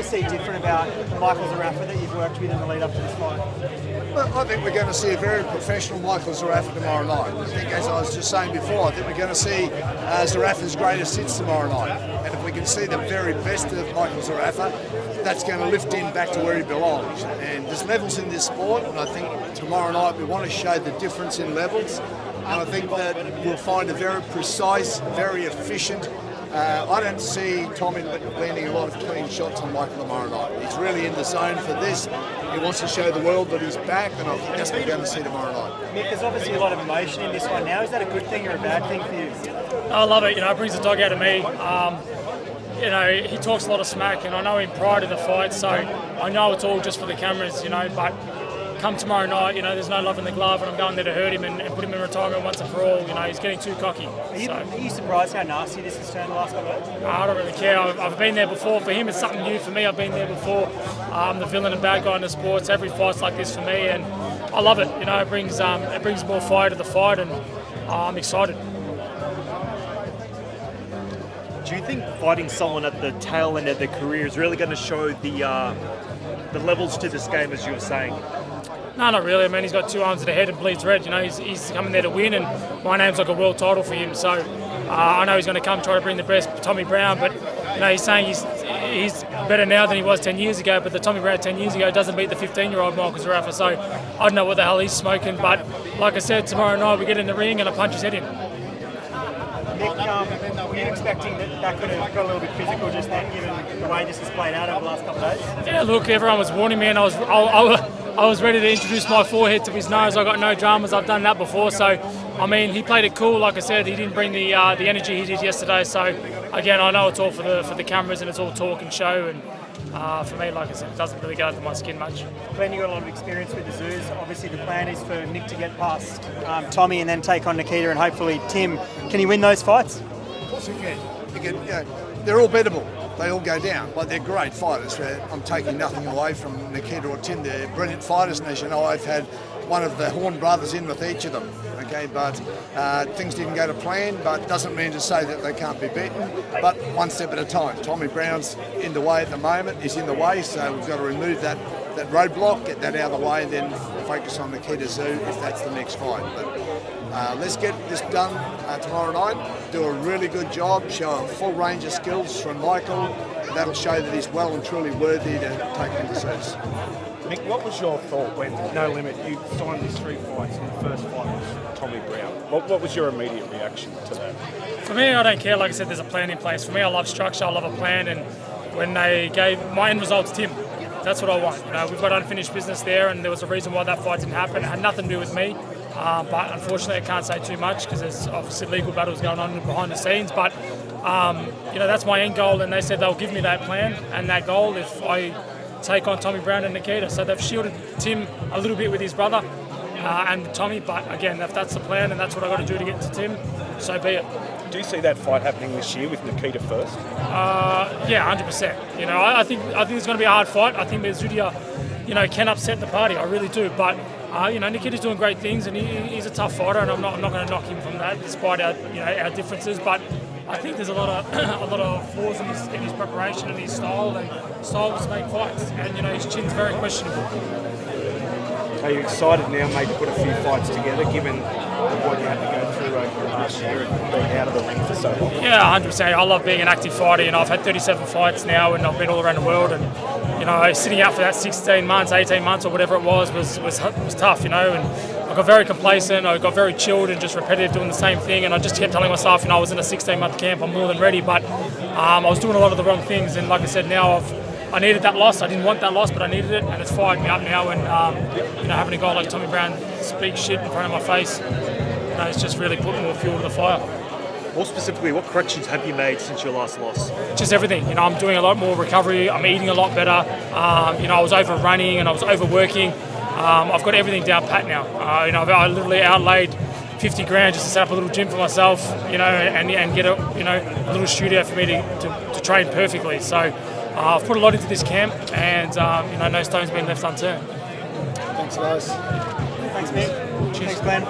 see different about Michael Zerafa that you've worked with in the lead up to this fight? Well, I think we're going to see a very professional Michael Zerafa tomorrow night. I think, as I was just saying before, I think we're going to see Zerafa's greatest hits tomorrow night. And if we can see the very best of Michael Zerafa, that's going to lift him back to where he belongs. And there's levels in this sport, and I think tomorrow night we want to show the difference in levels. And I think that we'll find a very precise, very efficient. I don't see Tommy landing a lot of clean shots on Michael tomorrow night. He's really in the zone for this. He wants to show the world that he's back, and I think that's what we're going to see tomorrow night. Mick, there's obviously a lot of emotion in this one now. Is that a good thing or a bad thing for you? I love it. It brings the dog out of me. He talks a lot of smack, and I know him prior to the fight, so I know it's all just for the cameras, but come tomorrow night, there's no love in the glove, and I'm going there to hurt him and put him in retirement once and for all. He's getting too cocky. Are you surprised how nasty this has turned the last couple of days? I don't really care. I've been there before. For him, it's something new. For me, I've been there before. I'm the villain and bad guy in the sports. Every fight's like this for me, and I love it. It brings more fire to the fight, and I'm excited. Do you think fighting someone at the tail end of their career is really going to show the levels to this game, as you were saying? No, not really. He's got two arms to the head and bleeds red. He's coming there to win, and my name's like a world title for him. So I know he's going to come try to bring the best Tommy Browne, but he's saying he's better now than he was 10 years ago. But the Tommy Browne 10 years ago doesn't beat the 15-year-old Michael Zerafa. So I don't know what the hell he's smoking. But like I said, tomorrow night we get in the ring and I punch his head in. Nick, were you expecting that could have got a little bit physical just then, given the way this has played out over the last couple of days? Yeah, look, everyone was warning me, and I was ready to introduce my forehead to his nose. I got no dramas. I've done that before, so he played it cool. Like I said, he didn't bring the energy he did yesterday. So again, I know it's all for the cameras and it's all talk and show. And for me, like I said, it doesn't really go under my skin much. Glenn, you got a lot of experience with the zoos. Obviously, the plan is for Nick to get past Tommy and then take on Nikita and hopefully Tim. Can he win those fights? Of course he can. They're all bettable. They all go down, but they're great fighters. I'm taking nothing away from Nikita or Tim. They're brilliant fighters, and as you know, I've had one of the Horn brothers in with each of them. Okay, but things didn't go to plan, but doesn't mean to say that they can't be beaten. But one step at a time. Tommy Browne's in the way at the moment. He's in the way, so we've got to remove that roadblock, get that out of the way, and then focus on Nikita Tszyu if that's the next fight. But let's get this done tomorrow night. Do a really good job. Show a full range of skills from Michael. That'll show that he's well and truly worthy to take him to Zeus. Mick, what was your thought when No Limit, you signed these 3 fights and the first fight was Tommy Browne? What was your immediate reaction to that? For me, I don't care. Like I said, there's a plan in place. For me, I love structure. I love a plan. And when they gave my end result to Tim, that's what I want. We've got unfinished business there, and there was a reason why that fight didn't happen. It had nothing to do with me. But unfortunately, I can't say too much because there's obviously legal battles going on behind the scenes. But that's my end goal, and they said they'll give me that plan and that goal if I take on Tommy Browne and Nikita. So they've shielded Tim a little bit with his brother and Tommy. But again, if that's the plan and that's what I got to do to get to Tim, so be it. Do you see that fight happening this year with Nikita first? Yeah, 100%. I think it's going to be a hard fight. I think Zudia, can upset the party. I really do. But Nikita's doing great things, and he's a tough fighter, and I'm not going to knock him from that, despite our differences. But I think there's a lot of flaws in his preparation and his style, and style to make fights. And his chin's very questionable. Are you excited now, mate, to put a few fights together, given what you had to go through over the last year and being out of the ring for so long? Yeah, 100%. I love being an active fighter. I've had 37 fights now, and I've been all around the world. And sitting out for that 16 months, 18 months, or whatever it was tough. And I got very complacent. I got very chilled and just repetitive, doing the same thing. And I just kept telling myself, I was in a 16-month camp. I'm more than ready, but I was doing a lot of the wrong things. And like I said, now I needed that loss. I didn't want that loss, but I needed it, and it's fired me up now. And having a guy like Tommy Browne speak shit in front of my face, it's just really put more fuel to the fire. More specifically, what corrections have you made since your last loss? Just everything. I'm doing a lot more recovery. I'm eating a lot better. I was overrunning and I was overworking. I've got everything down pat now. I literally outlaid 50 grand just to set up a little gym for myself, and get a little studio for me to train perfectly. So I've put a lot into this camp, and no stone's been left unturned. Thanks, guys. Thanks, Mick. Cheers. Thanks, Glenn.